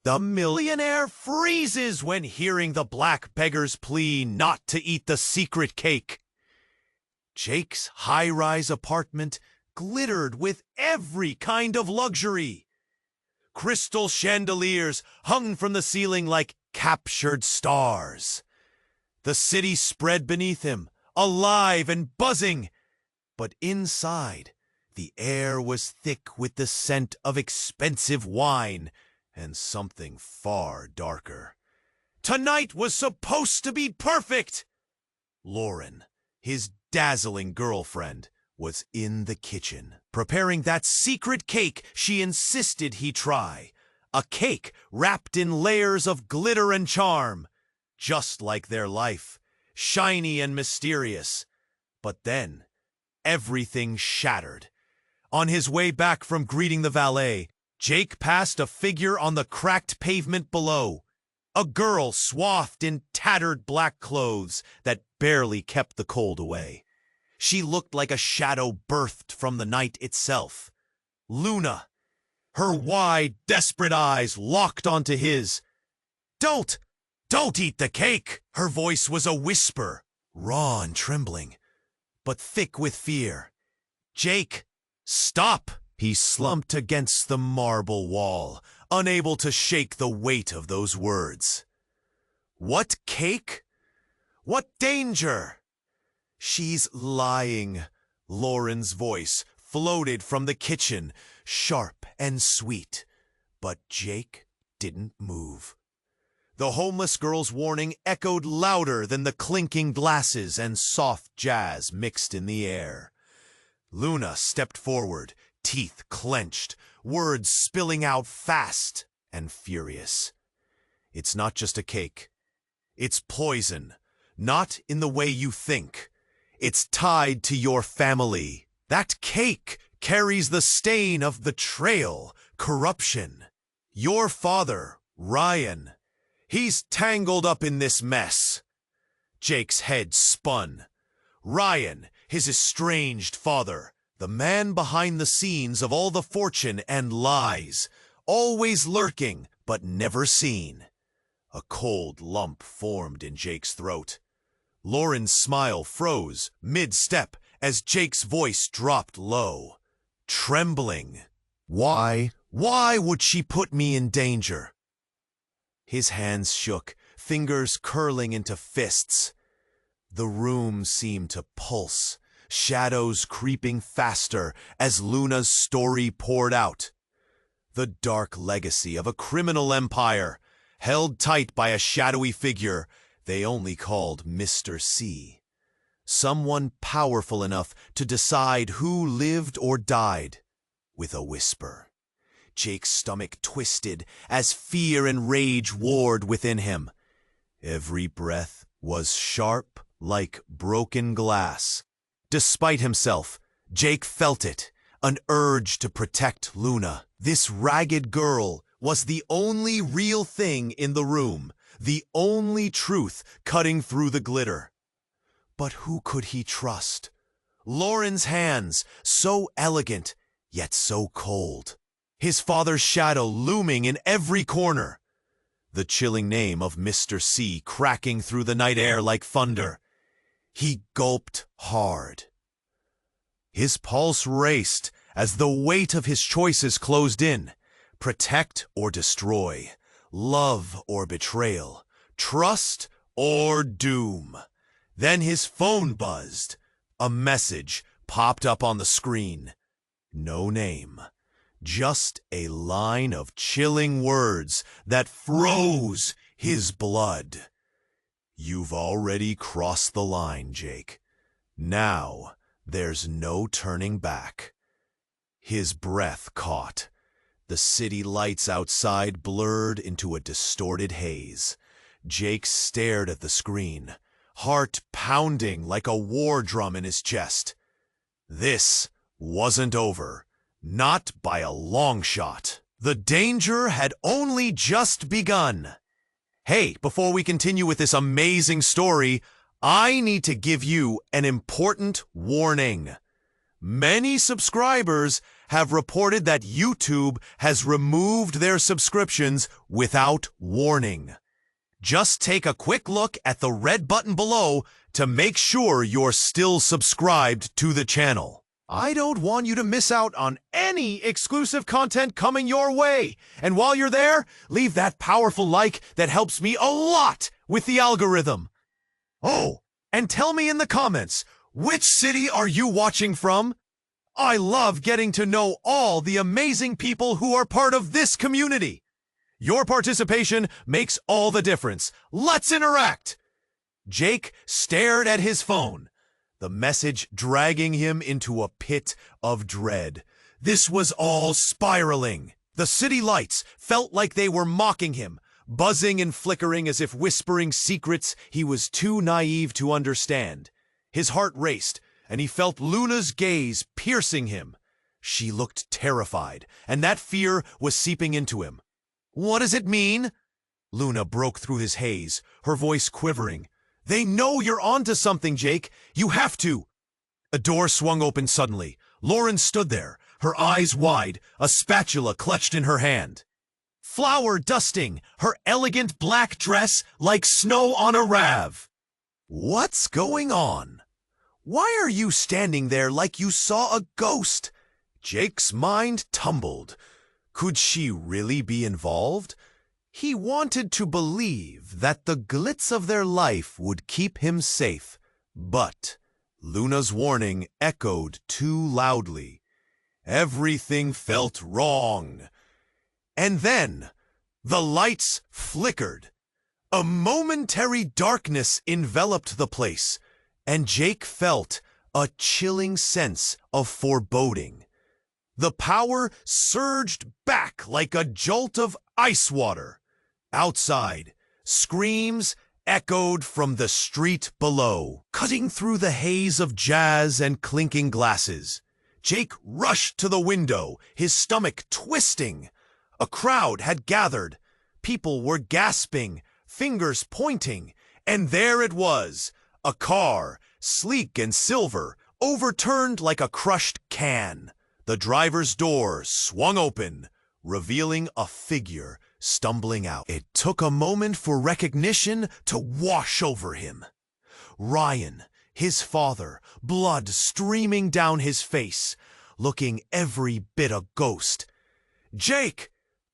The millionaire freezes when hearing the black beggar's plea not to eat the secret cake. Jake's high-rise apartment glittered with every kind of luxury. Crystal chandeliers hung from the ceiling like captured stars. The city spread beneath him, alive and buzzing. But inside, the air was thick with the scent of expensive wine and something far darker. Tonight was supposed to be perfect! Lauren, his dazzling girlfriend, was in the kitchen, preparing that secret cake she insisted he try. A cake wrapped in layers of glitter and charm, just like their life, shiny and mysterious. But then, everything shattered. On his way back from greeting the valet, Jake passed a figure on the cracked pavement below. A girl swathed in tattered black clothes that barely kept the cold away. She looked like a shadow birthed from the night itself. Luna, her wide, desperate eyes locked onto his. Don't eat the cake! Her voice was a whisper, raw and trembling, but thick with fear. Jake, stop! He slumped against the marble wall, unable to shake the weight of those words. What cake? What danger? She's lying. Lauren's voice floated from the kitchen, sharp and sweet. But Jake didn't move. The homeless girl's warning echoed louder than the clinking glasses and soft jazz mixed in the air. Luna stepped forward, teeth clenched, words spilling out fast and furious. It's not just a cake. It's poison, not in the way you think. It's tied to your family. That cake carries the stain of betrayal, corruption. Your father, Ryan, he's tangled up in this mess. Jake's head spun. Ryan, his estranged father, the man behind the scenes of all the fortune and lies, always lurking but never seen. A cold lump formed in Jake's throat. Lauren's smile froze mid-step as Jake's voice dropped low, trembling. Why would she put me in danger? His hands shook, fingers curling into fists. The room seemed to pulse, shadows creeping faster as Luna's story poured out. The dark legacy of a criminal empire, held tight by a shadowy figure they only called Mr. C. Someone powerful enough to decide who lived or died with a whisper. Jake's stomach twisted as fear and rage warred within him. Every breath was sharp like broken glass. Despite himself, Jake felt it, an urge to protect Luna. This ragged girl was the only real thing in the room, the only truth cutting through the glitter. But who could he trust? Lauren's hands, so elegant, yet so cold. His father's shadow looming in every corner. The chilling name of Mr. C cracking through the night air like thunder. He gulped hard. His pulse raced as the weight of his choices closed in. Protect or destroy, love or betrayal, trust or doom. Then his phone buzzed. A message popped up on the screen. No name, just a line of chilling words that froze his blood. You've already crossed the line, Jake. Now there's no turning back. His breath caught. The city lights outside blurred into a distorted haze. Jake stared at the screen, heart pounding like a war drum in his chest. This wasn't over, not by a long shot. The danger had only just begun. Hey, before we continue with this amazing story, I need to give you an important warning. Many subscribers have reported that YouTube has removed their subscriptions without warning. Just take a quick look at the red button below to make sure you're still subscribed to the channel. I don't want you to miss out on any exclusive content coming your way. And while you're there, leave that powerful like that helps me a lot with the algorithm. Oh, and tell me in the comments, which city are you watching from? I love getting to know all the amazing people who are part of this community. Your participation makes all the difference. Let's interact. Jake stared at his phone, the message dragging him into a pit of dread. This was all spiraling. The city lights felt like they were mocking him, buzzing and flickering as if whispering secrets he was too naive to understand. His heart raced, and he felt Luna's gaze piercing him. She looked terrified, and that fear was seeping into him. What does it mean? Luna broke through his haze, her voice quivering. They know you're onto something, Jake. You have to. A door swung open suddenly. Lauren stood there, her eyes wide, a spatula clutched in her hand. Flower dusting, her elegant black dress like snow on a rav. What's going on? Why are you standing there like you saw a ghost? Jake's mind tumbled. Could she really be involved? He wanted to believe that the glitz of their life would keep him safe, but Luna's warning echoed too loudly. Everything felt wrong. And then the lights flickered. A momentary darkness enveloped the place, and Jake felt a chilling sense of foreboding. The power surged back like a jolt of ice water. Outside, screams echoed from the street below, cutting through the haze of jazz and clinking glasses. Jake rushed to the window, his stomach twisting. A crowd had gathered. People were gasping, fingers pointing, and there it was, a car, sleek and silver, overturned like a crushed can. The driver's door swung open, revealing a figure stumbling out. It took a moment for recognition to wash over him. Ryan, his father, blood streaming down his face, looking every bit a ghost. "Jake!"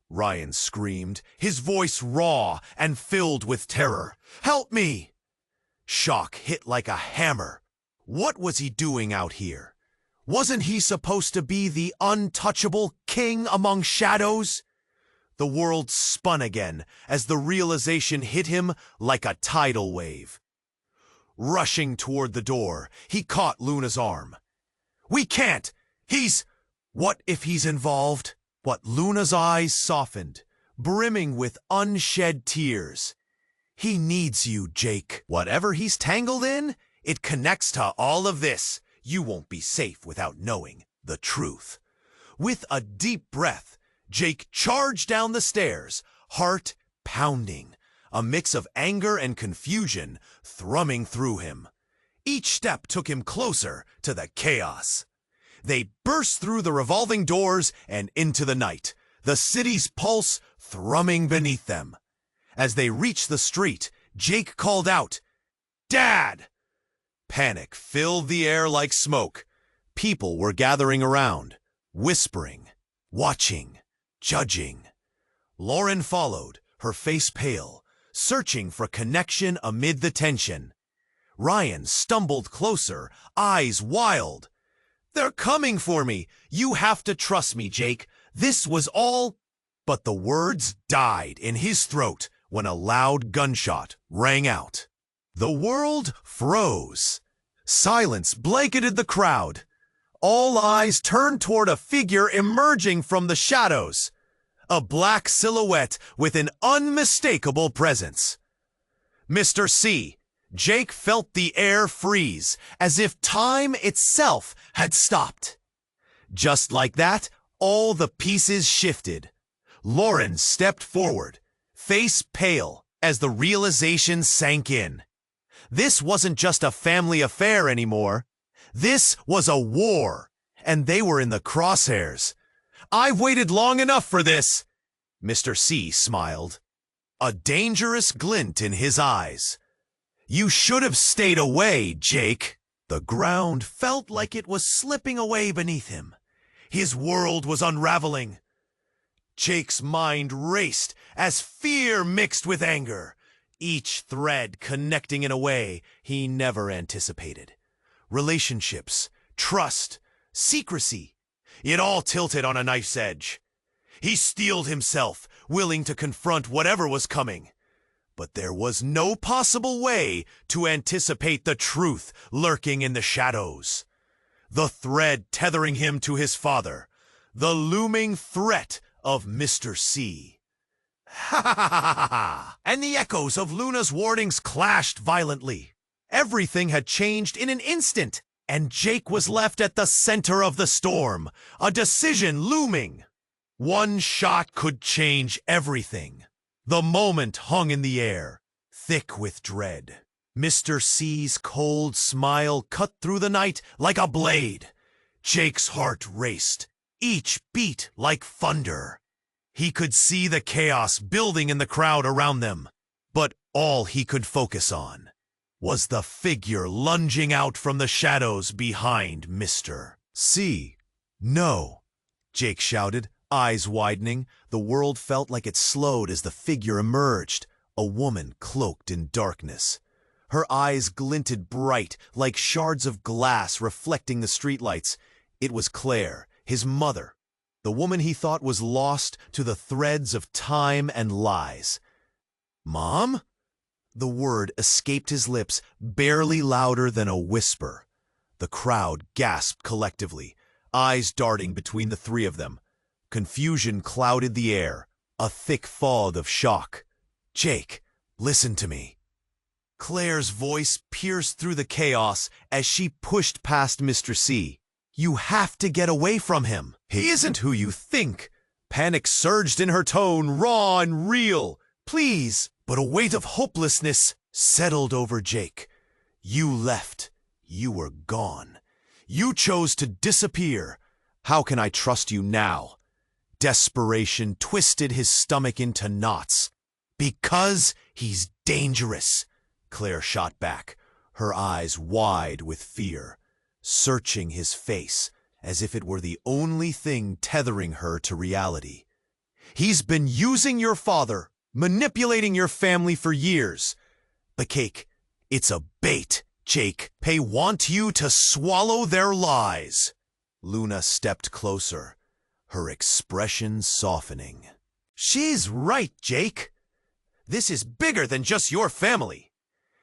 Ryan screamed, his voice raw and filled with terror. "Help me!" Shock hit like a hammer. What was he doing out here? Wasn't he supposed to be the untouchable king among shadows? The world spun again as the realization hit him like a tidal wave. Rushing toward the door, he caught Luna's arm. "We can't! What if he's involved?" But Luna's eyes softened, brimming with unshed tears. "He needs you, Jake. Whatever he's tangled in, it connects to all of this. You won't be safe without knowing the truth." With a deep breath, Jake charged down the stairs, heart pounding, a mix of anger and confusion thrumming through him. Each step took him closer to the chaos. They burst through the revolving doors and into the night, the city's pulse thrumming beneath them. As they reached the street, Jake called out, "Dad!" Panic filled the air like smoke. People were gathering around, whispering, watching, judging. Lauren followed, her face pale, searching for connection amid the tension. Ryan stumbled closer, eyes wild. "They're coming for me. You have to trust me, Jake. This was all—" But the words died in his throat when a loud gunshot rang out. The world froze. Silence blanketed the crowd. All eyes turned toward a figure emerging from the shadows. A black silhouette with an unmistakable presence. Mr. C. Jake felt the air freeze, as if time itself had stopped. Just like that, all the pieces shifted. Lauren stepped forward, face pale, as the realization sank in. This wasn't just a family affair anymore. This was a war, and they were in the crosshairs. "I've waited long enough for this," Mr. C smiled, a dangerous glint in his eyes. "You should have stayed away, Jake." The ground felt like it was slipping away beneath him. His world was unraveling. Jake's mind raced as fear mixed with anger, each thread connecting in a way he never anticipated. Relationships, trust, secrecy, it all tilted on a knife's edge. He steeled himself, willing to confront whatever was coming. But there was no possible way to anticipate the truth lurking in the shadows. The thread tethering him to his father, the looming threat of Mr. C. Ha ha ha ha ha! And the echoes of Luna's warnings clashed violently. Everything had changed in an instant, and Jake was left at the center of the storm, a decision looming. One shot could change everything. The moment hung in the air, thick with dread. Mr. C's cold smile cut through the night like a blade. Jake's heart raced, each beat like thunder. He could see the chaos building in the crowd around them, but all he could focus on was the figure lunging out from the shadows behind Mr. C. "No," Jake shouted, eyes widening. The world felt like it slowed as the figure emerged, a woman cloaked in darkness. Her eyes glinted bright like shards of glass reflecting the streetlights. It was Claire, his mother, the woman he thought was lost to the threads of time and lies. "Mom?" The word escaped his lips, barely louder than a whisper. The crowd gasped collectively, eyes darting between the three of them. Confusion clouded the air, a thick fog of shock. "Jake, listen to me." Claire's voice pierced through the chaos as she pushed past Mr. C. "You have to get away from him. He isn't who you think." Panic surged in her tone, raw and real. "Please." But a weight of hopelessness settled over Jake. "You left. You were gone. You chose to disappear. How can I trust you now?" Desperation twisted his stomach into knots. "Because he's dangerous," Claire shot back, her eyes wide with fear, searching his face as if it were the only thing tethering her to reality. "He's been using your father, manipulating your family for years. The cake, it's a bait, Jake. They want you to swallow their lies." Luna stepped closer, her expression softening. "She's right, Jake. This is bigger than just your family.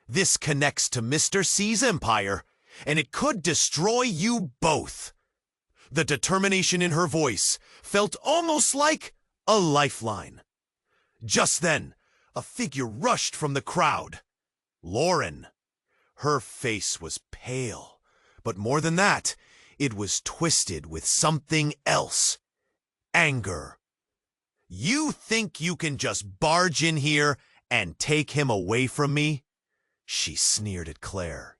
This connects to Mr. C's empire, and it could destroy you both." The determination in her voice felt almost like a lifeline. Just then, a figure rushed from the crowd. Lauren. Her face was pale, but more than that, it was twisted with something else. Anger. "You think you can just barge in here and take him away from me?" She sneered at Claire.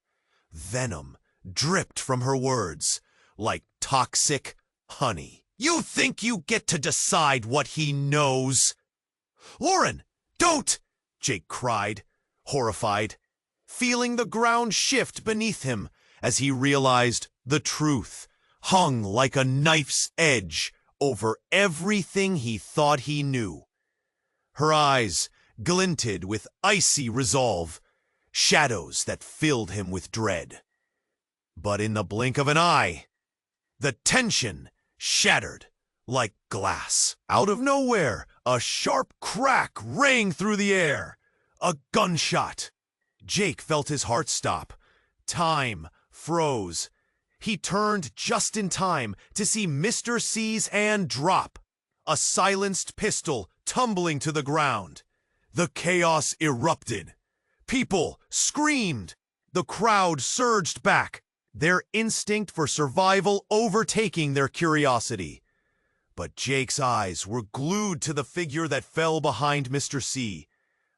Venom dripped from her words, like toxic honey. "You think you get to decide what he knows?" "Lauren, don't!" Jake cried, horrified, feeling the ground shift beneath him as he realized the truth hung like a knife's edge over everything he thought he knew. Her eyes glinted with icy resolve, shadows that filled him with dread. But in the blink of an eye, the tension shattered like glass. Out of nowhere, a sharp crack rang through the air. A gunshot. Jake felt his heart stop. Time froze. He turned just in time to see Mr. C's hand drop, a silenced pistol tumbling to the ground. The chaos erupted. People screamed. The crowd surged back, their instinct for survival overtaking their curiosity. But Jake's eyes were glued to the figure that fell behind Mr. C.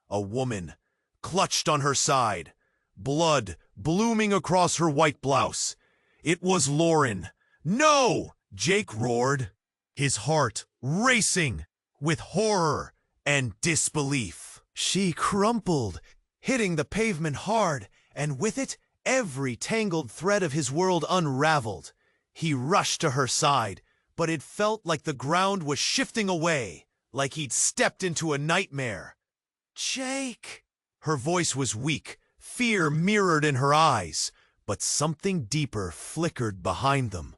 A woman, clutched on her side, blood blooming across her white blouse. It was Lauren, "No!" Jake roared, his heart racing with horror and disbelief. She crumpled, hitting the pavement hard, and with it, every tangled thread of his world unraveled. He rushed to her side, but it felt like the ground was shifting away, like he'd stepped into a nightmare. "Jake!" Her voice was weak, fear mirrored in her eyes, but something deeper flickered behind them.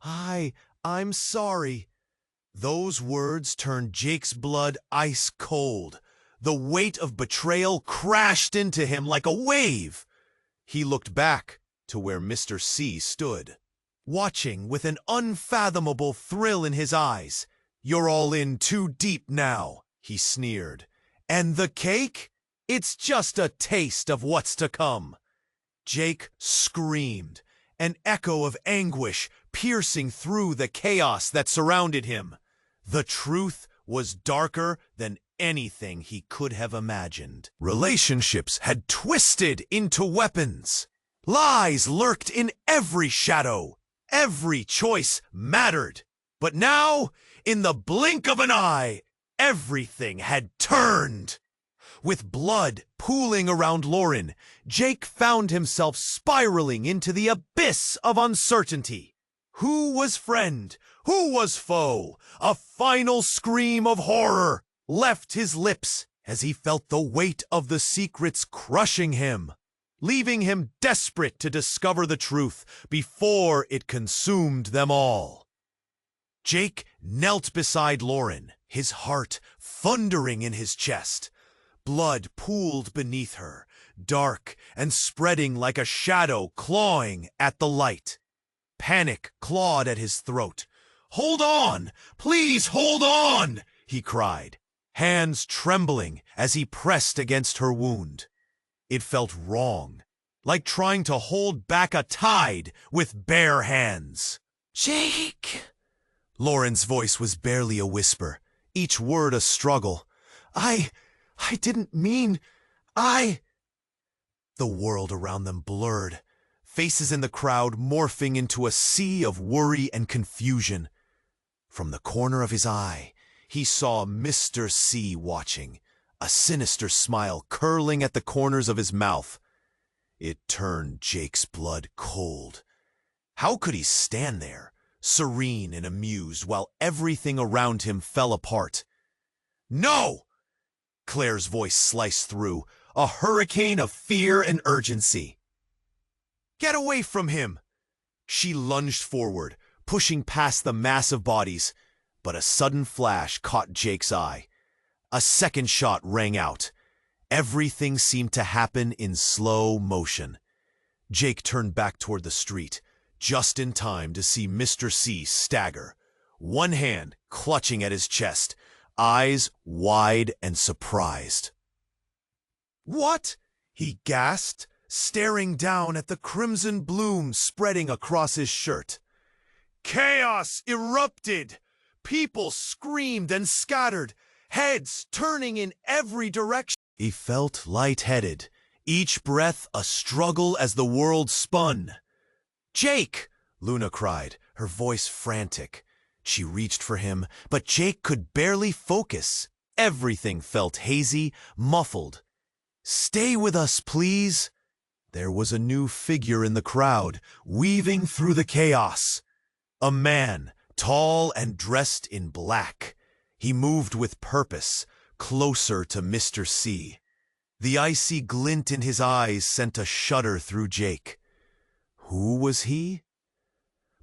I'm sorry." Those words turned Jake's blood ice cold. The weight of betrayal crashed into him like a wave. He looked back to where Mr. C stood, watching with an unfathomable thrill in his eyes. "You're all in too deep now," he sneered. "And the cake? It's just a taste of what's to come." Jake screamed, an echo of anguish piercing through the chaos that surrounded him. The truth was darker than anything he could have imagined. Relationships had twisted into weapons. Lies lurked in every shadow. Every choice mattered. But now, in the blink of an eye, everything had turned. With blood pooling around Lauren, Jake found himself spiraling into the abyss of uncertainty. Who was friend? Who was foe? A final scream of horror left his lips as he felt the weight of the secrets crushing him, leaving him desperate to discover the truth before it consumed them all. Jake knelt beside Lauren, his heart thundering in his chest. Blood pooled beneath her, dark and spreading like a shadow clawing at the light. Panic clawed at his throat. "Hold on! Please hold on!" he cried, hands trembling as he pressed against her wound. It felt wrong, like trying to hold back a tide with bare hands. "Jake!" Lauren's voice was barely a whisper, each word a struggle. I didn't mean... The world around them blurred, faces in the crowd morphing into a sea of worry and confusion. From the corner of his eye, he saw Mr. C watching, a sinister smile curling at the corners of his mouth. It turned Jake's blood cold. How could he stand there, serene and amused, while everything around him fell apart? "No!" Claire's voice sliced through, a hurricane of fear and urgency. "Get away from him!" She lunged forward, pushing past the mass of bodies, but a sudden flash caught Jake's eye. A second shot rang out. Everything seemed to happen in slow motion. Jake turned back toward the street, just in time to see Mr. C stagger, one hand clutching at his chest, eyes wide and surprised. "What?" he gasped, staring down at the crimson bloom spreading across his shirt. Chaos erupted. People screamed and scattered, heads turning in every direction. He felt lightheaded, each breath a struggle as the world spun. "Jake!" Luna cried, her voice frantic. She reached for him, but Jake could barely focus. Everything felt hazy, muffled. "Stay with us, please." There was a new figure in the crowd, weaving through the chaos. A man, tall and dressed in black. He moved with purpose, closer to Mr. C. The icy glint in his eyes sent a shudder through Jake. Who was he?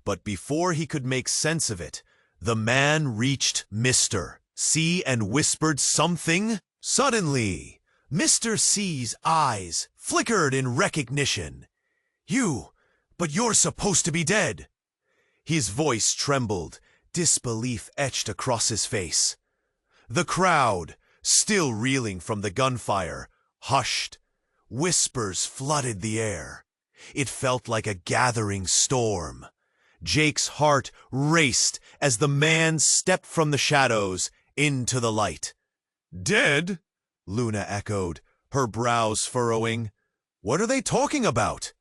But before he could make sense of it, the man reached Mr. C and whispered something. Suddenly, Mr. C's eyes flickered in recognition. But you're supposed to be dead." His voice trembled, disbelief etched across his face. The crowd, still reeling from the gunfire, hushed. Whispers flooded the air. It felt like a gathering storm. Jake's heart raced as the man stepped from the shadows into the light. "Dead?" Luna echoed, her brows furrowing. "What are they talking about?"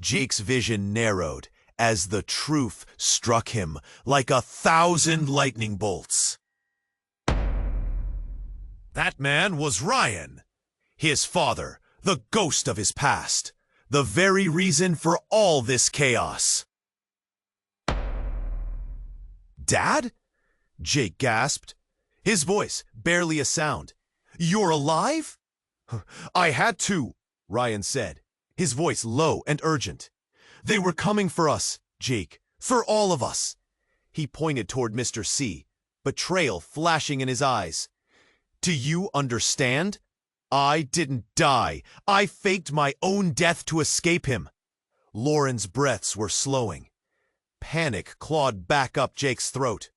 Jake's vision narrowed as the truth struck him like 1,000 lightning bolts. That man was Ryan, his father, the ghost of his past, the very reason for all this chaos. "Dad?" Jake gasped, his voice barely a sound. "You're alive?" "I had to," Ryan said, his voice low and urgent. "They were coming for us, Jake, for all of us." He pointed toward Mr. C, betrayal flashing in his eyes. "Do you understand? I didn't die. I faked my own death to escape him." Lauren's breaths were slowing. Panic clawed back up Jake's throat.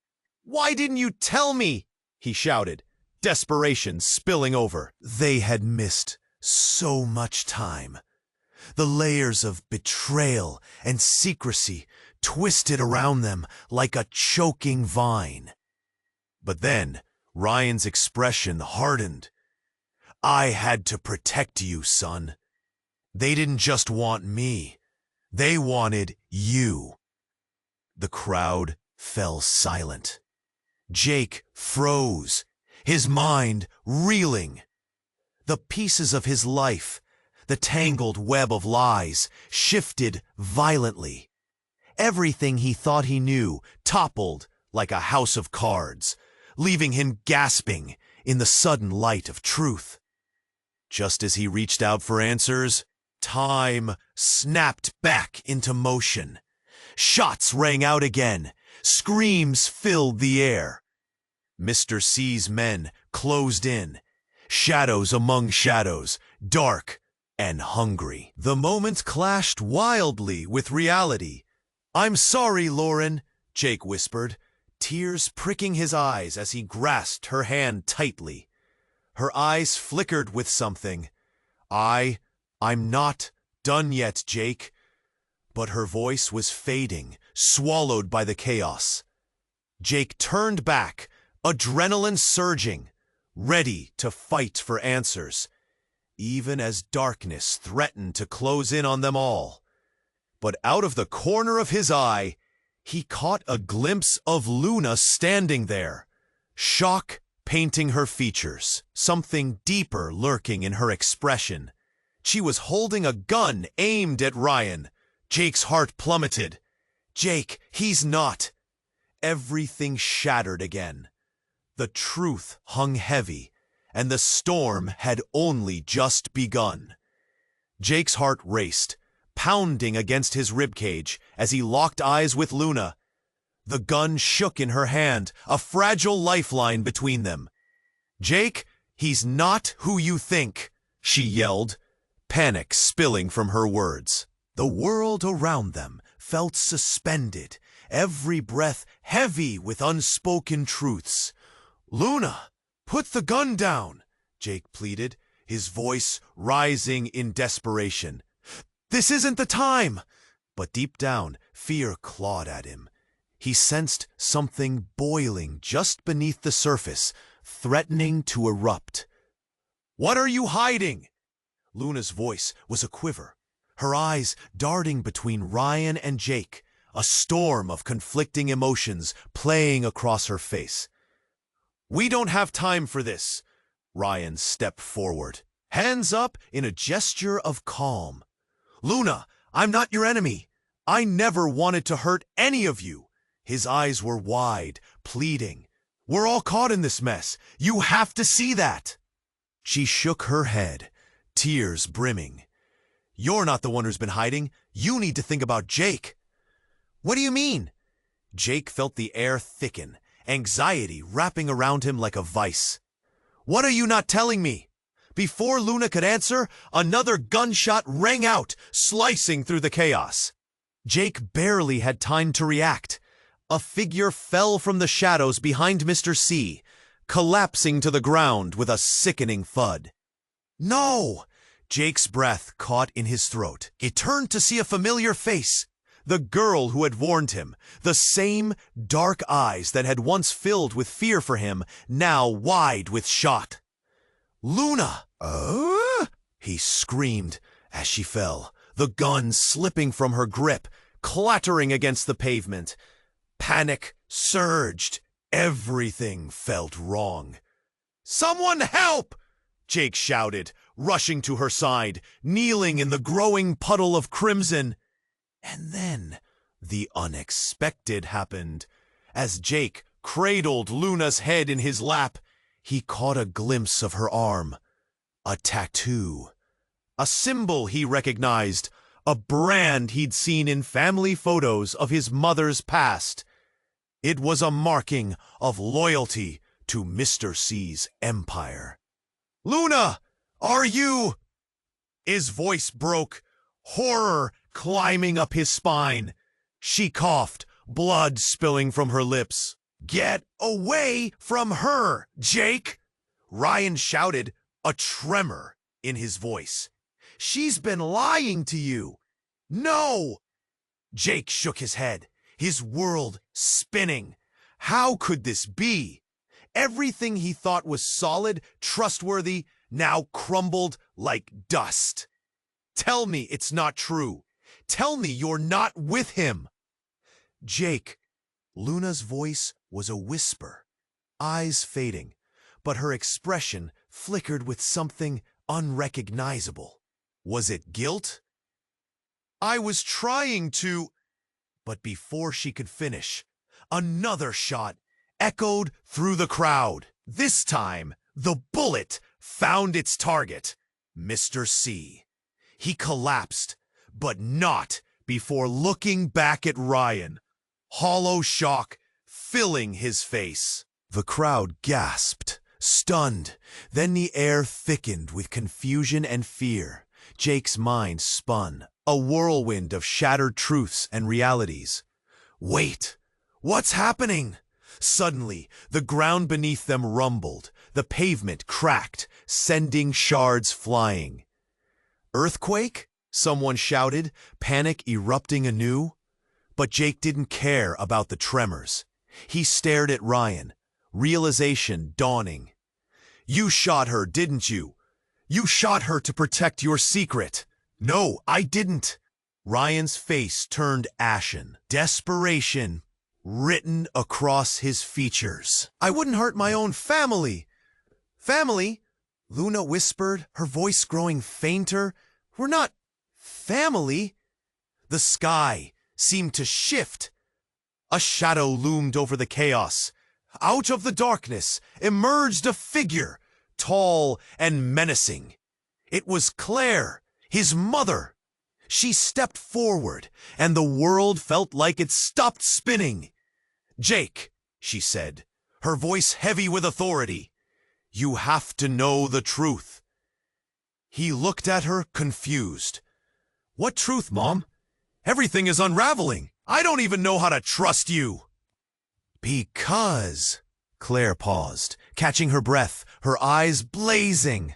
"Why didn't you tell me?" he shouted, desperation spilling over. They had missed so much time. The layers of betrayal and secrecy twisted around them like a choking vine. But then Ryan's expression hardened. "I had to protect you, son. They didn't just want me. They wanted you." The crowd fell silent. Jake froze, his mind reeling. The pieces of his life, the tangled web of lies, shifted violently. Everything he thought he knew toppled like a house of cards, leaving him gasping in the sudden light of truth. Just as he reached out for answers, time snapped back into motion. Shots rang out again. Screams filled the air. Mr. C's men closed in. Shadows among shadows, dark and hungry. The moment clashed wildly with reality. "I'm sorry, Lauren," Jake whispered, tears pricking his eyes as he grasped her hand tightly. Her eyes flickered with something. I'm not done yet, Jake." But her voice was fading, swallowed by the chaos. Jake turned back, adrenaline surging, ready to fight for answers, even as darkness threatened to close in on them all. But out of the corner of his eye, he caught a glimpse of Luna standing there, shock painting her features, something deeper lurking in her expression. She was holding a gun aimed at Ryan. Jake's heart plummeted. "Jake, he's not." Everything shattered again. The truth hung heavy, and the storm had only just begun. Jake's heart raced, pounding against his ribcage as he locked eyes with Luna. The gun shook in her hand, a fragile lifeline between them. "Jake, he's not who you think," she yelled, panic spilling from her words. The world around them felt suspended, every breath heavy with unspoken truths. "Luna, put the gun down," Jake pleaded, his voice rising in desperation. "This isn't the time." But deep down, fear clawed at him. He sensed something boiling just beneath the surface, threatening to erupt. "What are you hiding?" Luna's voice was a quiver, her eyes darting between Ryan and Jake, a storm of conflicting emotions playing across her face. "We don't have time for this." Ryan stepped forward, hands up in a gesture of calm. "Luna, I'm not your enemy. I never wanted to hurt any of you." His eyes were wide, pleading. "We're all caught in this mess. You have to see that." She shook her head, tears brimming. "You're not the one who's been hiding. You need to think about Jake." "What do you mean?" Jake felt the air thicken, anxiety wrapping around him like a vice. "What are you not telling me?" Before Luna could answer, another gunshot rang out, slicing through the chaos. Jake barely had time to react. A figure fell from the shadows behind Mr. C, collapsing to the ground with a sickening thud. "No!" Jake's breath caught in his throat. He turned to see a familiar face. The girl who had warned him, the same dark eyes that had once filled with fear for him, now wide with shot. "Luna!" He screamed as she fell, the gun slipping from her grip, clattering against the pavement. Panic surged. Everything felt wrong. "Someone help!" Jake shouted, rushing to her side, kneeling in the growing puddle of crimson. And then the unexpected happened. As Jake cradled Luna's head in his lap, he caught a glimpse of her arm. A tattoo. A symbol he recognized. A brand he'd seen in family photos of his mother's past. It was a marking of loyalty to Mr. C's empire. "Luna, are you—" His voice broke, horror climbing up his spine. She coughed, blood spilling from her lips. "Get away from her, Jake!" Ryan shouted, a tremor in his voice. "She's been lying to you." "No!" Jake shook his head, his world spinning. How could this be? Everything he thought was solid, trustworthy, now crumbled like dust. "Tell me it's not true. Tell me you're not with him." "Jake." Luna's voice was a whisper, eyes fading, but her expression flickered with something unrecognizable. Was it guilt? "I was trying to—" But before she could finish, another shot echoed through the crowd. This time, the bullet found its target, Mr. C. He collapsed, but not before looking back at Ryan, hollow shock filling his face. The crowd gasped, stunned. Then the air thickened with confusion and fear. Jake's mind spun, a whirlwind of shattered truths and realities. Wait, what's happening? Suddenly, the ground beneath them rumbled. The pavement cracked, sending shards flying. "Earthquake?" someone shouted, panic erupting anew. But Jake didn't care about the tremors. He stared at Ryan, realization dawning. "You shot her, didn't you? You shot her to protect your secret." "No, I didn't." Ryan's face turned ashen, desperation written across his features. "I wouldn't hurt my own family." "Family?" Luna whispered, her voice growing fainter. "We're not family." The sky seemed to shift. A shadow loomed over the chaos. Out of the darkness emerged a figure, tall and menacing. It was Claire, his mother. She stepped forward, and the world felt like it stopped spinning. "Jake," she said, her voice heavy with authority, "you have to know the truth." He looked at her, confused. "What truth, Mom? Everything is unraveling. I don't even know how to trust you." "Because—" Claire paused, catching her breath, her eyes blazing.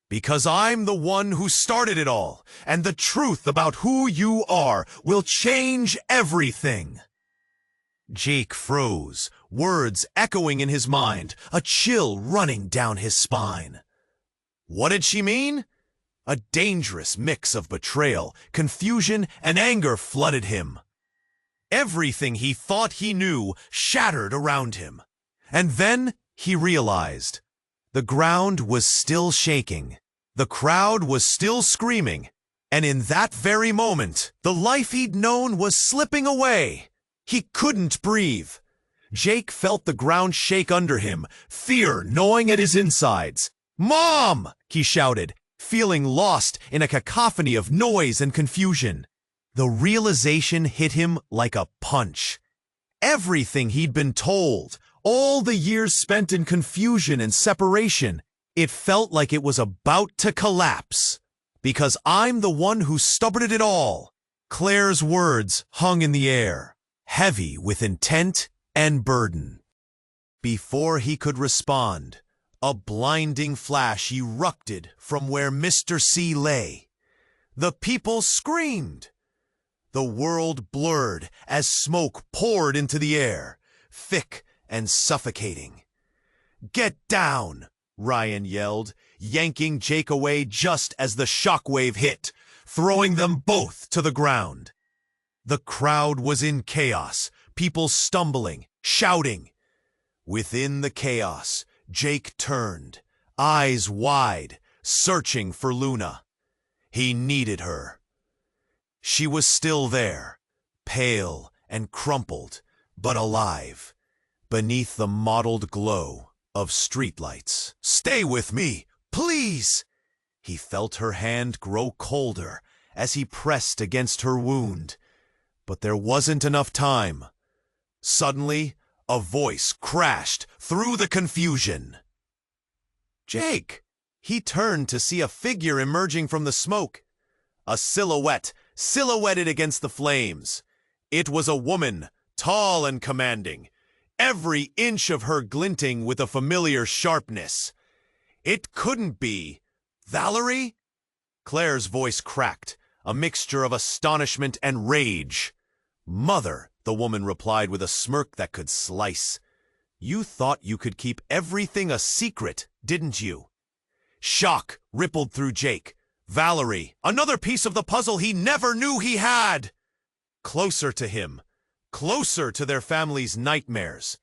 "Because I'm the one who started it all, and the truth about who you are will change everything." Jake froze, words echoing in his mind, a chill running down his spine. What did she mean? A dangerous mix of betrayal, confusion, and anger flooded him. Everything he thought he knew shattered around him. And then he realized. The ground was still shaking. The crowd was still screaming. And in that very moment, the life he'd known was slipping away. He couldn't breathe. Jake felt the ground shake under him, fear gnawing at his insides. "Mom!" he shouted, feeling lost in a cacophony of noise and confusion. The realization hit him like a punch. Everything he'd been told, all the years spent in confusion and separation, it felt like it was about to collapse. "Because I'm the one who started it all." Claire's words hung in the air, heavy with intent and burden. Before he could respond, a blinding flash erupted from where Mr. C lay. The people screamed. The world blurred as smoke poured into the air, thick and suffocating. "Get down!" Ryan yelled, yanking Jake away just as the shockwave hit, throwing them both to the ground. The crowd was in chaos, people stumbling, shouting. Within the chaos, Jake turned, eyes wide, searching for Luna. He needed her. She was still there, pale and crumpled, but alive, beneath the mottled glow of streetlights. "Stay with me, please!" He felt her hand grow colder as he pressed against her wound. But there wasn't enough time. Suddenly, a voice crashed through the confusion. "Jake!" He turned to see a figure emerging from the smoke. A silhouette, silhouetted against the flames. It was a woman, tall and commanding, every inch of her glinting with a familiar sharpness. It couldn't be Valerie? Claire's voice cracked, a mixture of astonishment and rage. "Mother," the woman replied with a smirk that could slice. "You thought you could keep everything a secret, didn't you?" Shock rippled through Jake. Valerie, another piece of the puzzle he never knew he had! Closer to him, closer to their family's nightmares.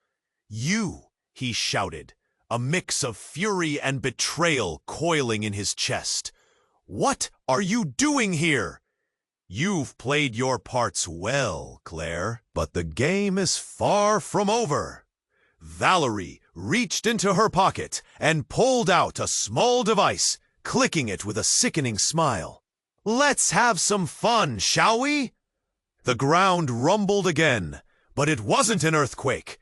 "You," he shouted, a mix of fury and betrayal coiling in his chest. "What are you doing here? You've played your parts well, Claire, but the game is far from over." Valerie reached into her pocket and pulled out a small device, clicking it with a sickening smile. "Let's have some fun, shall we?" The ground rumbled again, but it wasn't an earthquake.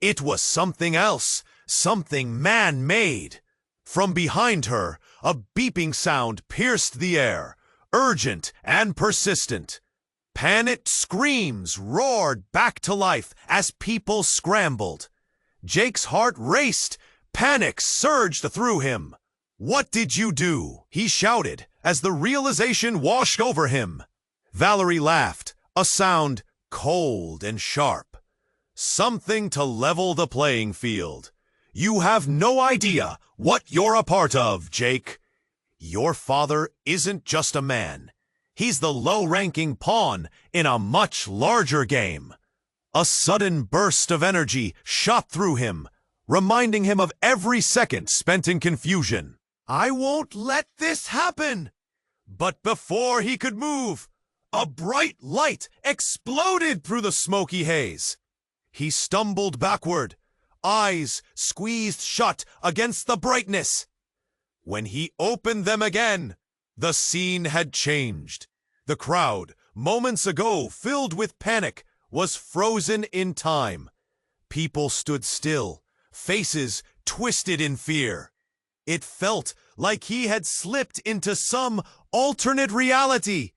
It was something else, something man-made. From behind her, a beeping sound pierced the air, urgent and persistent. Panicked screams roared back to life as people scrambled. Jake's heart raced. Panic surged through him. "What did you do?" he shouted as the realization washed over him. Valerie laughed, a sound cold and sharp. "Something to level the playing field. You have no idea what you're a part of, Jake. Your father isn't just a man. He's the low-ranking pawn in a much larger game." A sudden burst of energy shot through him, reminding him of every second spent in confusion. "I won't let this happen!" But before he could move, a bright light exploded through the smoky haze. He stumbled backward, eyes squeezed shut against the brightness. When he opened them again, the scene had changed. The crowd, moments ago filled with panic, was frozen in time. People stood still, faces twisted in fear. It felt like he had slipped into some alternate reality,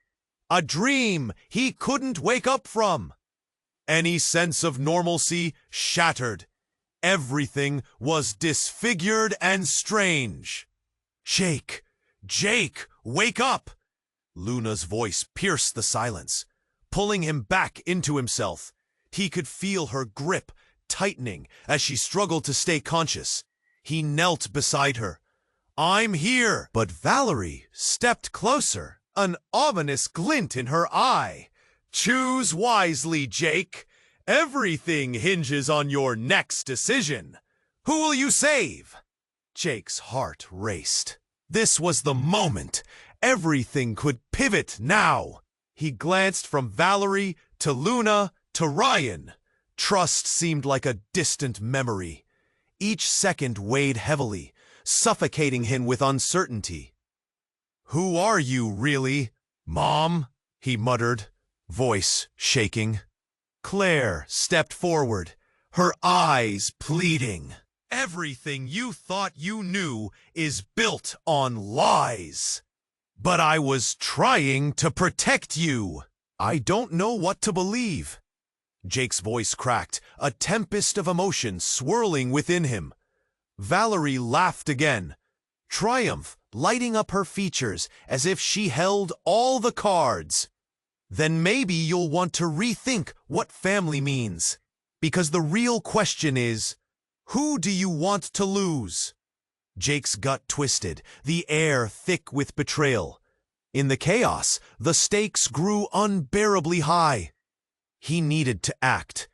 a dream he couldn't wake up from. Any sense of normalcy shattered. Everything was disfigured and strange. "Jake! Jake, wake up!" Luna's voice pierced the silence, pulling him back into himself. He could feel her grip tightening as she struggled to stay conscious. He knelt beside her. "I'm here!" But Valerie stepped closer, an ominous glint in her eye. "Choose wisely, Jake. Everything hinges on your next decision. Who will you save?" Jake's heart raced. This was the moment. Everything could pivot now. He glanced from Valerie to Luna to Ryan. Trust seemed like a distant memory. Each second weighed heavily, suffocating him with uncertainty. "Who are you, really, Mom?" he muttered, voice shaking. Claire stepped forward, her eyes pleading. "Everything you thought you knew is built on lies. But I was trying to protect you. I don't know what to believe." Jake's voice cracked, a tempest of emotion swirling within him. Valerie laughed again, triumph lighting up her features as if she held all the cards. "Then maybe you'll want to rethink what family means. Because the real question is, who do you want to lose?" Jake's gut twisted, the air thick with betrayal. In the chaos, the stakes grew unbearably high. He needed to act.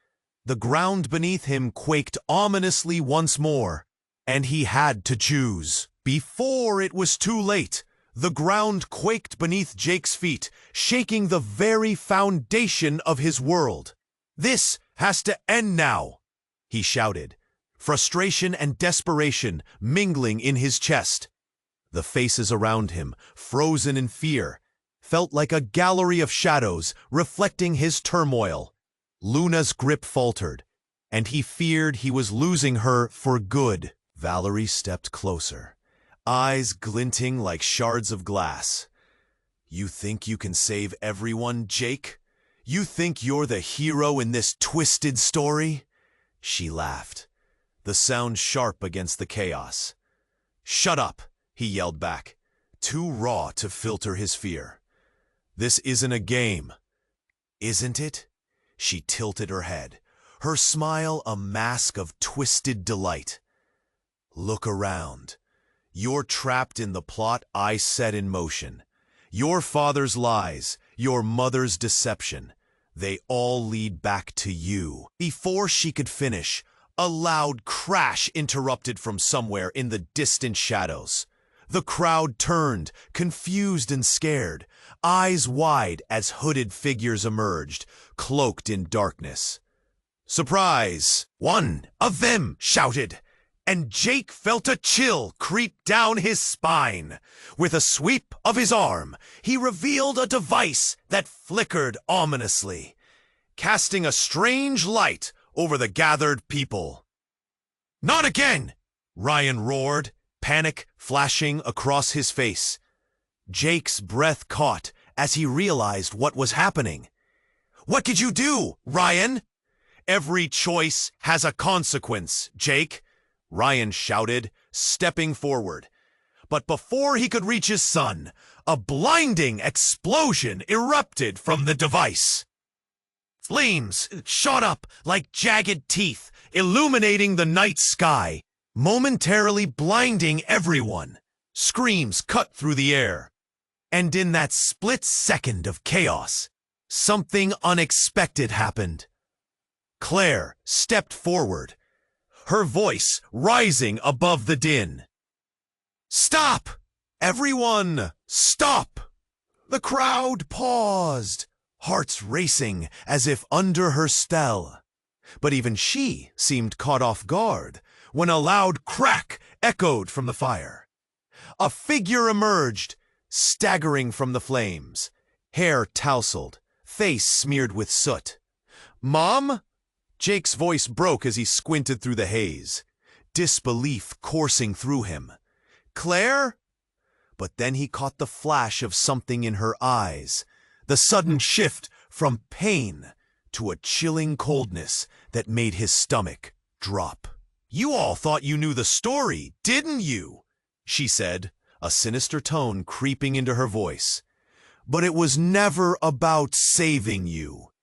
The ground beneath him quaked ominously once more, and he had to choose. Before it was too late, the ground quaked beneath Jake's feet, shaking the very foundation of his world. "This has to end now," he shouted, frustration and desperation mingling in his chest. The faces around him, frozen in fear, felt like a gallery of shadows reflecting his turmoil. Luna's grip faltered, and he feared he was losing her for good. Valerie stepped closer, eyes glinting like shards of glass. "You think you can save everyone, Jake? You think you're the hero in this twisted story?" She laughed, the sound sharp against the chaos. "Shut up," he yelled back, too raw to filter his fear. "This isn't a game." "Isn't it?" She tilted her head, her smile a mask of twisted delight. "Look around. You're trapped in the plot I set in motion. Your father's lies, your mother's deception, they all lead back to you." Before she could finish, a loud crash interrupted from somewhere in the distant shadows. The crowd turned, confused and scared, eyes wide as hooded figures emerged, cloaked in darkness. "Surprise! One of them!" shouted, and Jake felt a chill creep down his spine. With a sweep of his arm, he revealed a device that flickered ominously, casting a strange light over the gathered people. "Not again!" Ryan roared, panic flashing across his face. Jake's breath caught as he realized what was happening. "What could you do, Ryan?" "Every choice has a consequence, Jake," Ryan shouted, stepping forward. But before he could reach his son, a blinding explosion erupted from the device. Flames shot up like jagged teeth, illuminating the night sky, momentarily blinding everyone. Screams cut through the air. And in that split second of chaos, something unexpected happened. Claire stepped forward, her voice rising above the din. "Stop! Everyone, stop!" The crowd paused, hearts racing as if under her spell. But even she seemed caught off guard when a loud crack echoed from the fire. A figure emerged, staggering from the flames, hair tousled, face smeared with soot. "Mom?" Jake's voice broke as he squinted through the haze, disbelief coursing through him. "Claire?" But then he caught the flash of something in her eyes, the sudden shift from pain to a chilling coldness that made his stomach drop. "You all thought you knew the story, didn't you?" she said, a sinister tone creeping into her voice. "But it was never about saving you."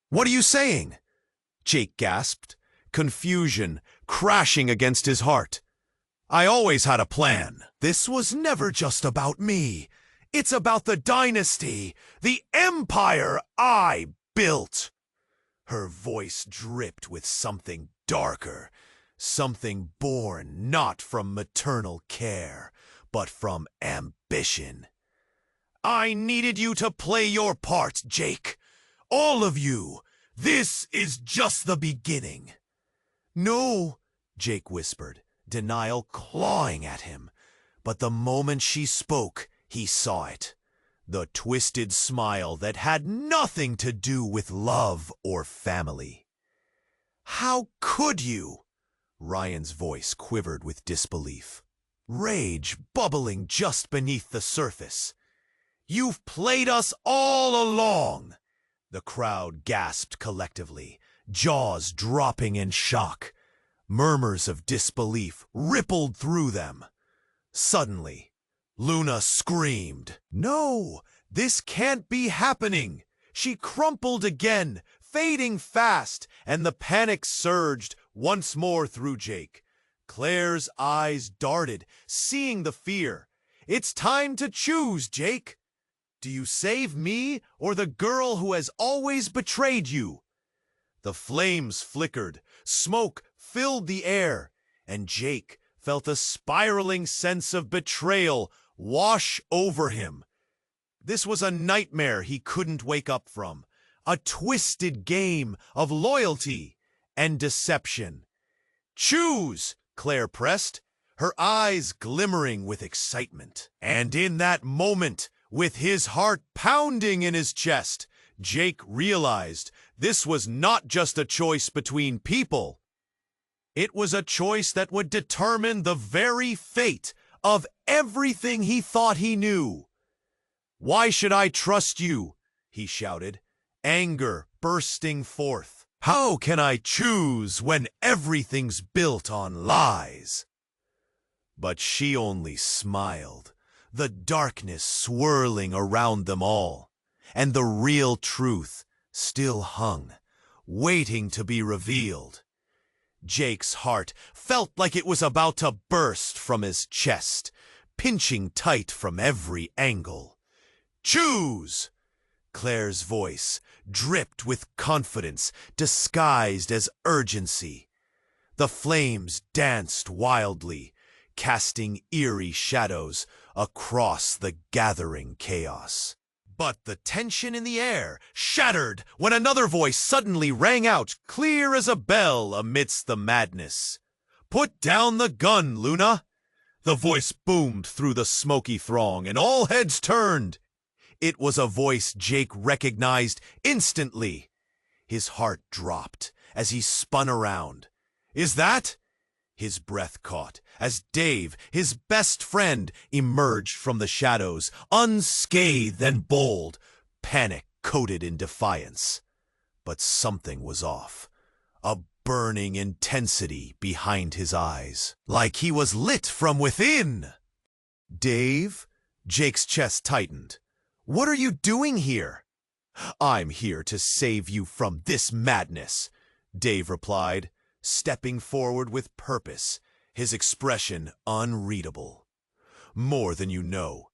"What are you saying?" Jake gasped, confusion crashing against his heart. "I always had a plan. This was never just about me. It's about the dynasty, the empire I built." Her voice dripped with something darker, something born not from maternal care, but from ambition. "I needed you to play your part, Jake. All of you. This is just the beginning." "No," Jake whispered, denial clawing at him. But the moment she spoke, he saw it. The twisted smile that had nothing to do with love or family. "How could you?" Ryan's voice quivered with disbelief, rage bubbling just beneath the surface. "You've played us all along." The crowd gasped collectively, jaws dropping in shock. Murmurs of disbelief rippled through them. Suddenly, Luna screamed, "No, this can't be happening!" She crumpled again, fading fast, and the panic surged once more through Jake. Claire's eyes darted, seeing the fear. "It's time to choose, Jake. Do you save me or the girl who has always betrayed you?" The flames flickered, smoke filled the air, and Jake felt a spiraling sense of betrayal wash over him. This was a nightmare he couldn't wake up from, a twisted game of loyalty and deception. "Choose," Claire pressed, her eyes glimmering with excitement. And in that moment, with his heart pounding in his chest, Jake realized this was not just a choice between people. It was a choice that would determine the very fate of everything he thought he knew. "Why should I trust you?" he shouted, anger bursting forth. "How can I choose when everything's built on lies?" But she only smiled, the darkness swirling around them all, and the real truth still hung, waiting to be revealed. Jake's heart felt like it was about to burst from his chest, pinching tight from every angle. "Choose!" Claire's voice dripped with confidence disguised as urgency. The flames danced wildly, casting eerie shadows across the gathering chaos. But the tension in the air shattered when another voice suddenly rang out clear as a bell amidst the madness. "Put down the gun, Luna!" The voice boomed through the smoky throng, and all heads turned. It was a voice Jake recognized instantly. His heart dropped as he spun around. "Is that?" His breath caught as Dave, his best friend, emerged from the shadows, unscathed and bold, panic coated in defiance. But something was off. A burning intensity behind his eyes, like he was lit from within. "Dave?" Jake's chest tightened. "What are you doing here?" "I'm here to save you from this madness," Dave replied, stepping forward with purpose, his expression unreadable. "More than you know."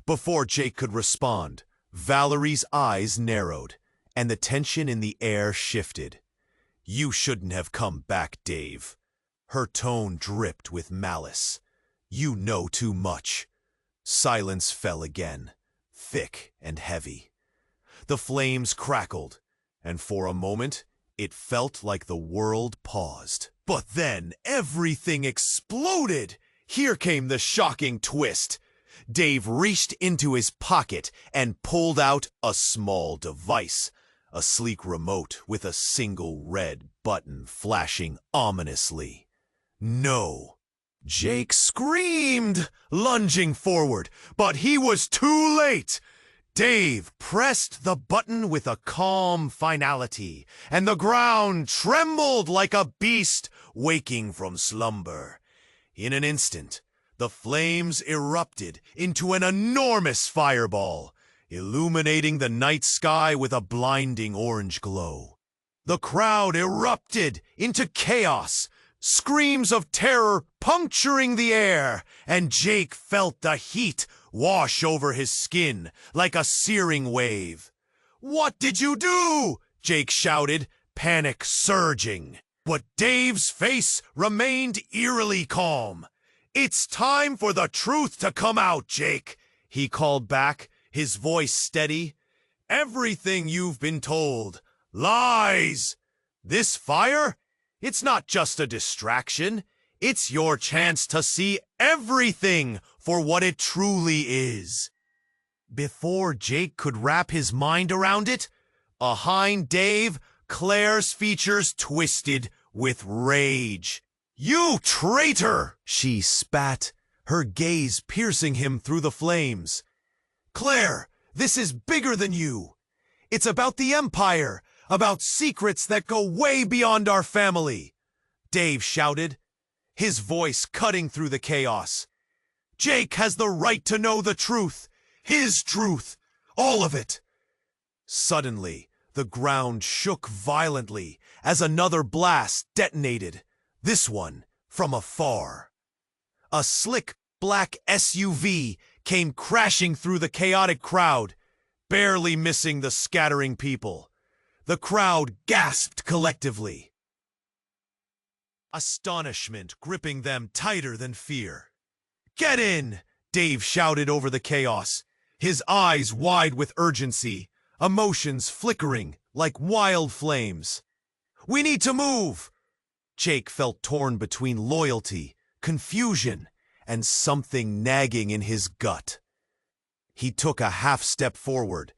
Before Jake could respond, Valerie's eyes narrowed, and the tension in the air shifted. "You shouldn't have come back, Dave." Her tone dripped with malice. "You know too much." Silence fell again, thick and heavy. The flames crackled, and for a moment, it felt like the world paused. But then everything exploded! Here came the shocking twist. Dave reached into his pocket and pulled out a small device, a sleek remote with a single red button flashing ominously. "No!" Jake screamed, lunging forward, but he was too late. Dave pressed the button with a calm finality, and the ground trembled like a beast waking from slumber. In an instant, the flames erupted into an enormous fireball, illuminating the night sky with a blinding orange glow. The crowd erupted into chaos, screams of terror puncturing the air, and Jake felt the heat wash over his skin like a searing wave. "What did you do?" Jake shouted, panic surging. But Dave's face remained eerily calm. "It's time for the truth to come out, Jake," he called back, his voice steady. "Everything you've been told. Lies! This fire? It's not just a distraction. It's your chance to see everything for what it truly is." Before Jake could wrap his mind around it, behind Dave, Claire's features twisted with rage. "You traitor!" she spat, her gaze piercing him through the flames. "Claire, this is bigger than you. It's about the Empire, about secrets that go way beyond our family," Dave shouted, his voice cutting through the chaos. "Jake has the right to know the truth. His truth. All of it." Suddenly, the ground shook violently as another blast detonated, this one from afar. A slick black SUV came crashing through the chaotic crowd, barely missing the scattering people. The crowd gasped collectively, astonishment gripping them tighter than fear. "Get in!" Dave shouted over the chaos, his eyes wide with urgency, emotions flickering like wild flames. "We need to move!" Jake felt torn between loyalty, confusion, and something nagging in his gut. He took a half step forward,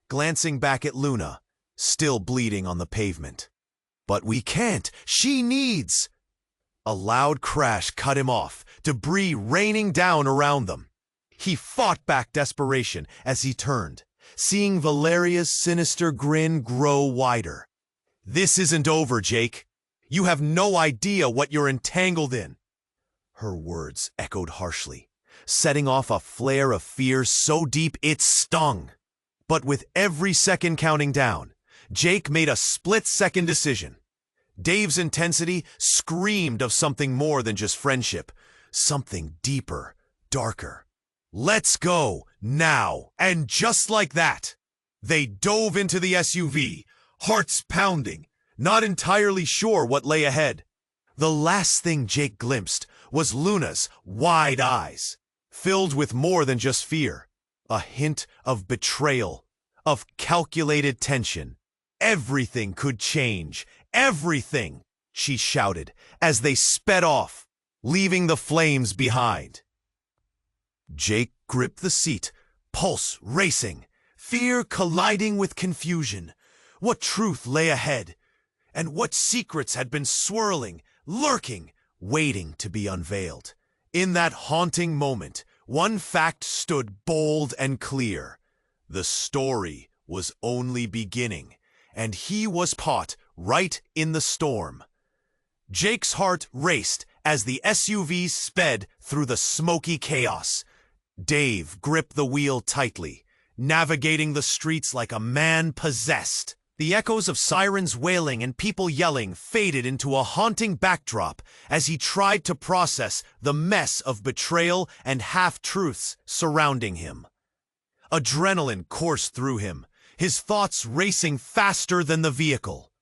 glancing back at Luna, still bleeding on the pavement. "But we can't! She needs—" A loud crash cut him off, debris raining down around them. He fought back desperation as he turned, seeing Valeria's sinister grin grow wider. "This isn't over, Jake. You have no idea what you're entangled in." Her words echoed harshly, setting off a flare of fear so deep it stung. But with every second counting down, Jake made a split-second decision. Dave's intensity screamed of something more than just friendship, something deeper, darker. "Let's go, now!" And just like that, they dove into the SUV, hearts pounding, not entirely sure what lay ahead. The last thing Jake glimpsed was Luna's wide eyes, filled with more than just fear, a hint of betrayal, of calculated tension. "Everything could change, everything!" she shouted as they sped off, leaving the flames behind. Jake gripped the seat, pulse racing, fear colliding with confusion. What truth lay ahead? And what secrets had been swirling, lurking, waiting to be unveiled? In that haunting moment, one fact stood bold and clear. The story was only beginning, and he was caught right in the storm. Jake's heart raced as the SUV sped through the smoky chaos. Dave gripped the wheel tightly, navigating the streets like a man possessed. The echoes of sirens wailing and people yelling faded into a haunting backdrop as he tried to process the mess of betrayal and half-truths surrounding him. Adrenaline coursed through him, his thoughts racing faster than the vehicle.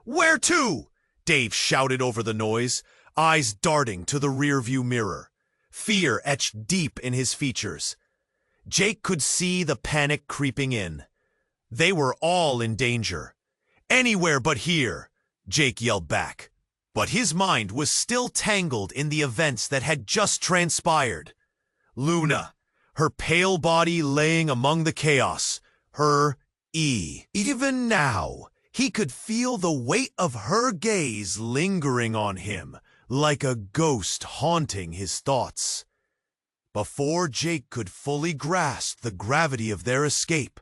"Where to?" Dave shouted over the noise, eyes darting to the rearview mirror. Fear etched deep in his features. Jake could see the panic creeping in. They were all in danger. "Anywhere but here," Jake yelled back. But his mind was still tangled in the events that had just transpired. Luna, her pale body laying among the chaos, her even now, he could feel the weight of her gaze lingering on him, like a ghost haunting his thoughts. Before Jake could fully grasp the gravity of their escape,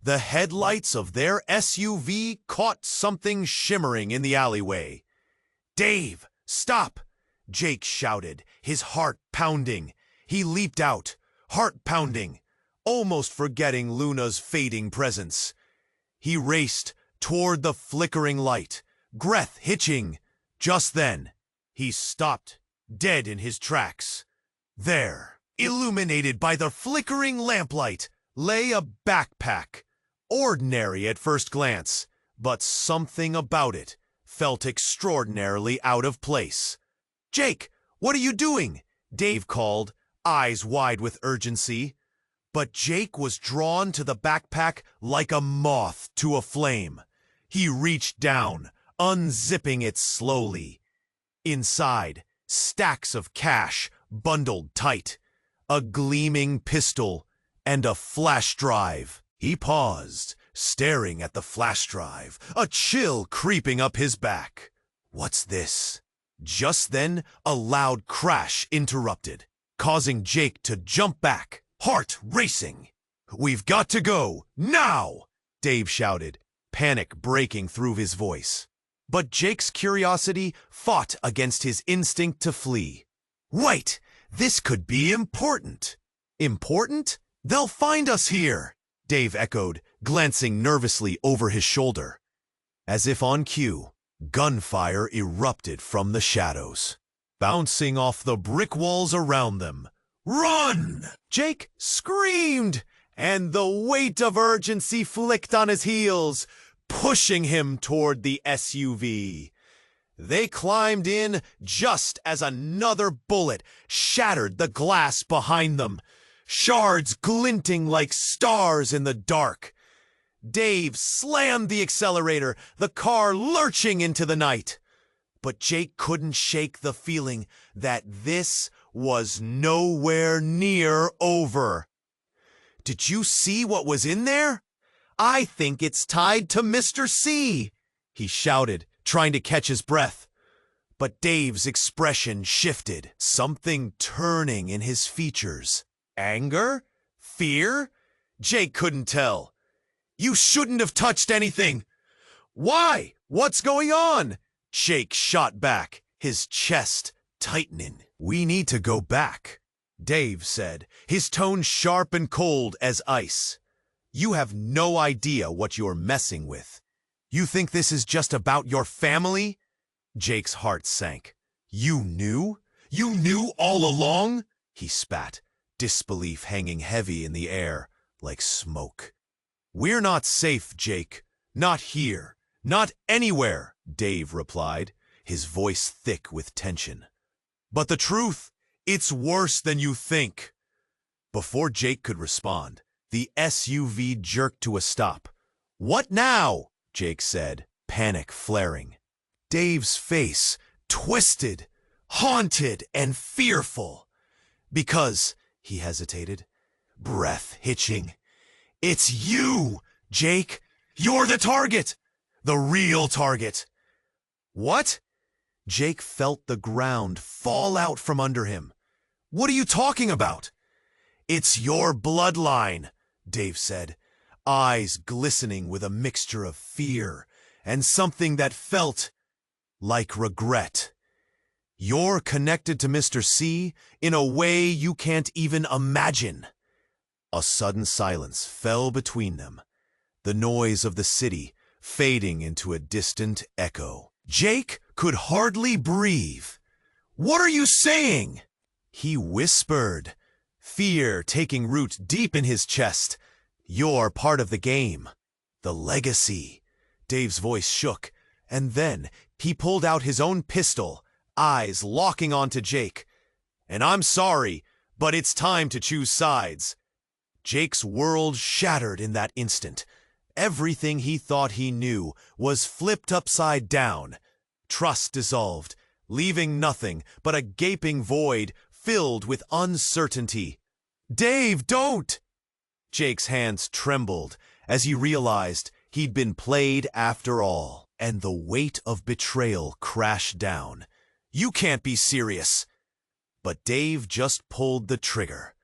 the headlights of their SUV caught something shimmering in the alleyway. "Dave, stop!" Jake shouted, his heart pounding. He leaped out, heart pounding, almost forgetting Luna's fading presence. He raced toward the flickering light, breath hitching. Just then, he stopped, dead in his tracks. There, illuminated by the flickering lamplight, lay a backpack. Ordinary at first glance, but something about it felt extraordinarily out of place. "Jake, what are you doing?" Dave called, eyes wide with urgency. But Jake was drawn to the backpack like a moth to a flame. He reached down, unzipping it slowly. Inside, stacks of cash bundled tight, a gleaming pistol, and a flash drive. He paused, staring at the flash drive, a chill creeping up his back. "What's this?" Just then, a loud crash interrupted, causing Jake to jump back, heart racing. "We've got to go, now!" Dave shouted, panic breaking through his voice. But Jake's curiosity fought against his instinct to flee. "Wait, this could be important." "Important? They'll find us here," Dave echoed, glancing nervously over his shoulder. As if on cue, gunfire erupted from the shadows, bouncing off the brick walls around them. "Run!" Jake screamed, and the weight of urgency flicked on his heels. pushing him toward the SUV. They climbed in just as another bullet shattered the glass behind them, shards glinting like stars in the dark. Dave slammed the accelerator, the car lurching into the night. But Jake couldn't shake the feeling that this was nowhere near over. "Did you see what was in there? I think it's tied to Mr. C," he shouted, trying to catch his breath. But Dave's expression shifted, something turning in his features. Anger? Fear? Jake couldn't tell. "You shouldn't have touched anything." "Why? What's going on?" Jake shot back, his chest tightening. "We need to go back," Dave said, his tone sharp and cold as ice. "You have no idea what you're messing with. You think this is just about your family?" Jake's heart sank. "You knew? You knew all along?" he spat, disbelief hanging heavy in the air like smoke. "We're not safe, Jake. Not here. Not anywhere," Dave replied, his voice thick with tension. "But the truth, it's worse than you think." Before Jake could respond, the SUV jerked to a stop. "What now?" Jake said, panic flaring. Dave's face twisted, haunted, and fearful. "Because," he hesitated, breath hitching, "it's you, Jake. You're the target. The real target." "What?" Jake felt the ground fall out from under him. "What are you talking about?" "It's your bloodline," Dave said, eyes glistening with a mixture of fear and something that felt like regret. "You're connected to Mr. C in a way you can't even imagine." A sudden silence fell between them, the noise of the city fading into a distant echo. Jake could hardly breathe. "What are you saying?" he whispered, fear taking root deep in his chest. "You're part of the game. The legacy." Dave's voice shook, and then he pulled out his own pistol, eyes locking onto Jake. "And I'm sorry, but it's time to choose sides." Jake's world shattered in that instant. Everything he thought he knew was flipped upside down. Trust dissolved, leaving nothing but a gaping void filled with uncertainty. "Dave, don't!" Jake's hands trembled as he realized he'd been played after all, and the weight of betrayal crashed down. "You can't be serious." But Dave just pulled the trigger.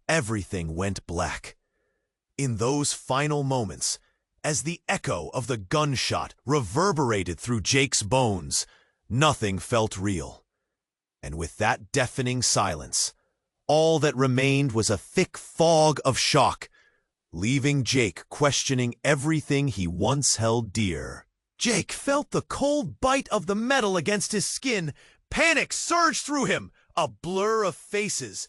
Everything went black. In those final moments, as the echo of the gunshot reverberated through Jake's bones, nothing felt real. And with that deafening silence, all that remained was a thick fog of shock, leaving Jake questioning everything he once held dear. Jake felt the cold bite of the metal against his skin. Panic surged through him, a blur of faces.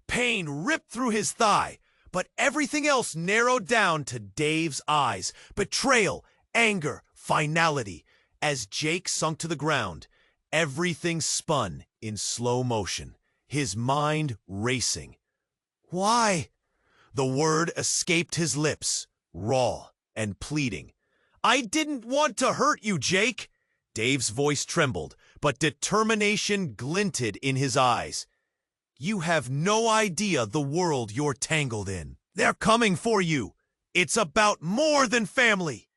Pain ripped through his thigh, but everything else narrowed down to Dave's eyes. Betrayal, anger, finality. As Jake sunk to the ground, everything spun in slow motion, his mind racing. "Why?" The word escaped his lips, raw and pleading. "I didn't want to hurt you, Jake." Dave's voice trembled, but determination glinted in his eyes. "You have no idea the world you're tangled in. They're coming for you. It's about more than family."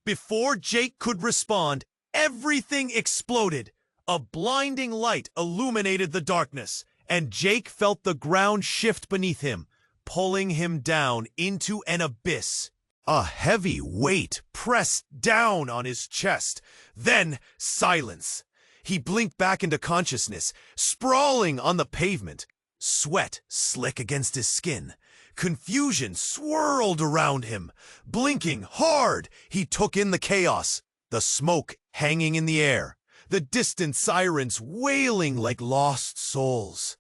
Before Jake could respond, everything exploded. A blinding light illuminated the darkness, and Jake felt the ground shift beneath him, pulling him down into an abyss. A heavy weight pressed down on his chest. Then silence. He blinked back into consciousness, sprawling on the pavement. Sweat slick against his skin. Confusion swirled around him. Blinking hard, he took in the chaos, the smoke hanging in the air, the distant sirens wailing like lost souls.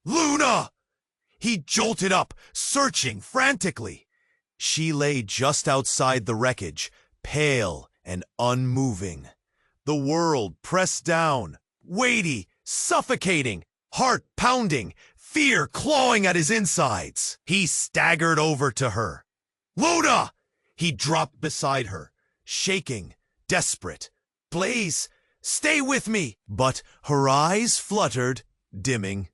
"Luna!" He jolted up, searching frantically. She lay just outside the wreckage, pale and unmoving. The world pressed down, weighty, suffocating, heart pounding, fear clawing at his insides. He staggered over to her. "Luna!" He dropped beside her, shaking, desperate. "Please, stay with me!" But her eyes fluttered, dimming.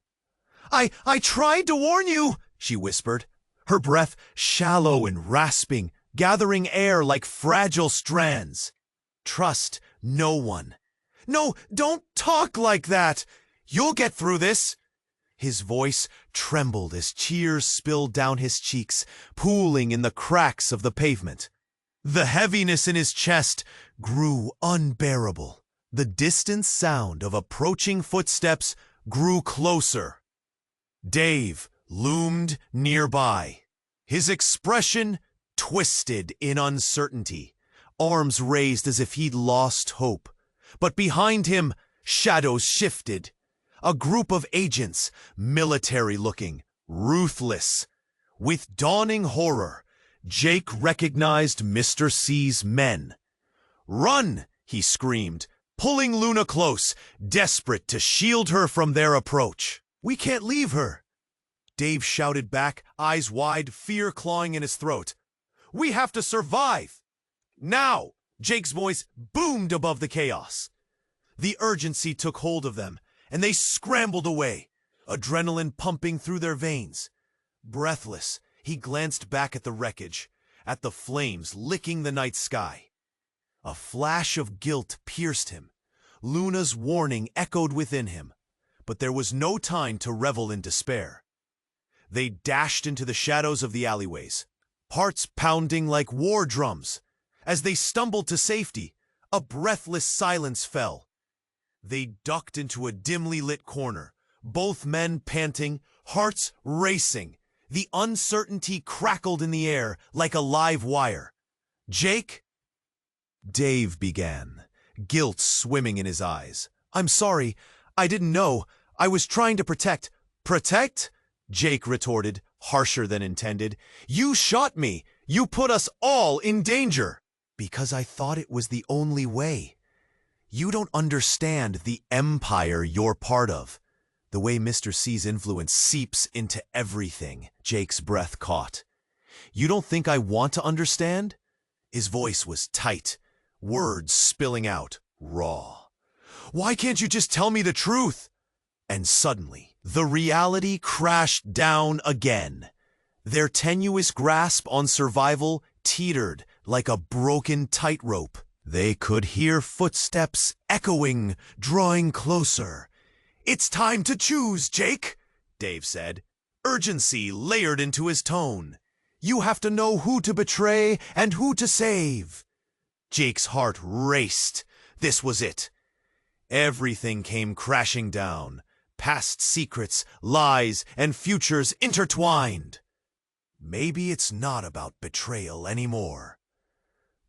I tried to warn you," she whispered, her breath shallow and rasping, gathering air like fragile strands. "Trust no one." "No, don't talk like that. You'll get through this." His voice trembled as tears spilled down his cheeks, pooling in the cracks of the pavement. The heaviness in his chest grew unbearable. The distant sound of approaching footsteps grew closer. Dave loomed nearby, his expression twisted in uncertainty, arms raised as if he'd lost hope. But behind him, shadows shifted. A group of agents, military-looking, ruthless. With dawning horror, Jake recognized Mr. C's men. "Run!" he screamed, pulling Luna close, desperate to shield her from their approach. "We can't leave her," Dave shouted back, eyes wide, fear clawing in his throat. "We have to survive! Now!" Jake's voice boomed above the chaos. The urgency took hold of them, and they scrambled away, adrenaline pumping through their veins. Breathless, he glanced back at the wreckage, at the flames licking the night sky. A flash of guilt pierced him. Luna's warning echoed within him. But there was no time to revel in despair. They dashed into the shadows of the alleyways, hearts pounding like war drums. As they stumbled to safety, a breathless silence fell. They ducked into a dimly lit corner, both men panting, hearts racing. The uncertainty crackled in the air like a live wire. "Jake?" Dave began, guilt swimming in his eyes. "I'm sorry. I didn't know. I was trying to protect." "Protect?" Jake retorted, harsher than intended. "You shot me. You put us all in danger." "Because I thought it was the only way. You don't understand the empire you're part of. The way Mr. C's influence seeps into everything." Jake's breath caught. "You don't think I want to understand?" His voice was tight, words spilling out, raw. "Why can't you just tell me the truth?" And suddenly, the reality crashed down again. Their tenuous grasp on survival teetered like a broken tightrope. They could hear footsteps echoing, drawing closer. "It's time to choose, Jake," Dave said, urgency layered into his tone. "You have to know who to betray and who to save." Jake's heart raced. This was it. Everything came crashing down. Past secrets, lies, and futures intertwined. Maybe it's not about betrayal anymore.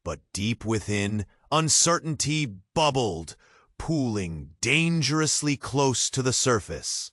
But deep within, uncertainty bubbled, pooling dangerously close to the surface.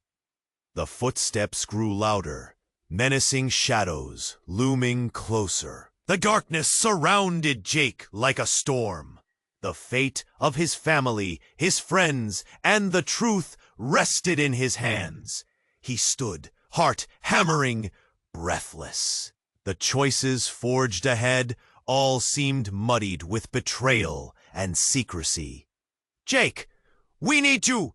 The footsteps grew louder, menacing shadows looming closer. The darkness surrounded Jake like a storm. The fate of his family, his friends, and the truth rested in his hands. He stood, heart hammering, breathless. The choices forged ahead all seemed muddied with betrayal and secrecy. "Jake, we need you,"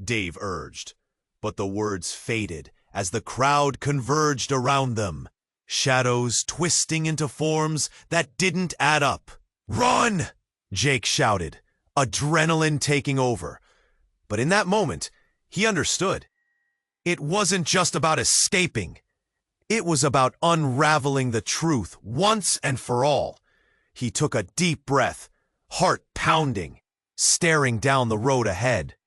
Dave urged. But the words faded as the crowd converged around them, shadows twisting into forms that didn't add up. "Run!" Jake shouted, adrenaline taking over. But in that moment, he understood. It wasn't just about escaping. It was about unraveling the truth once and for all. He took a deep breath, heart pounding, staring down the road ahead.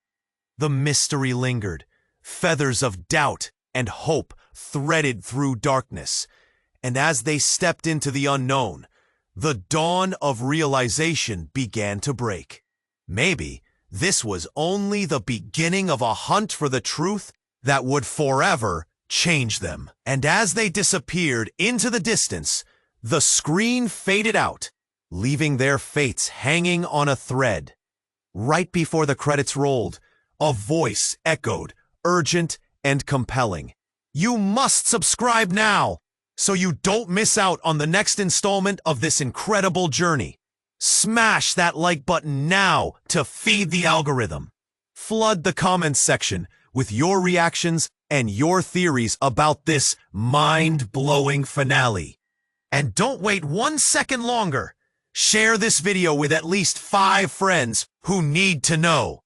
The mystery lingered, feathers of doubt and hope threaded through darkness. And as they stepped into the unknown, the dawn of realization began to break. Maybe this was only the beginning of a hunt for the truth that would forever change them. And as they disappeared into the distance, the screen faded out, leaving their fates hanging on a thread. Right before the credits rolled, a voice echoed, urgent and compelling. You must subscribe now, so you don't miss out on the next installment of this incredible journey. Smash that like button now to feed the algorithm. Flood the comments section with your reactions and your theories about this mind-blowing finale. And don't wait 1 second longer. Share this video with at least 5 friends who need to know.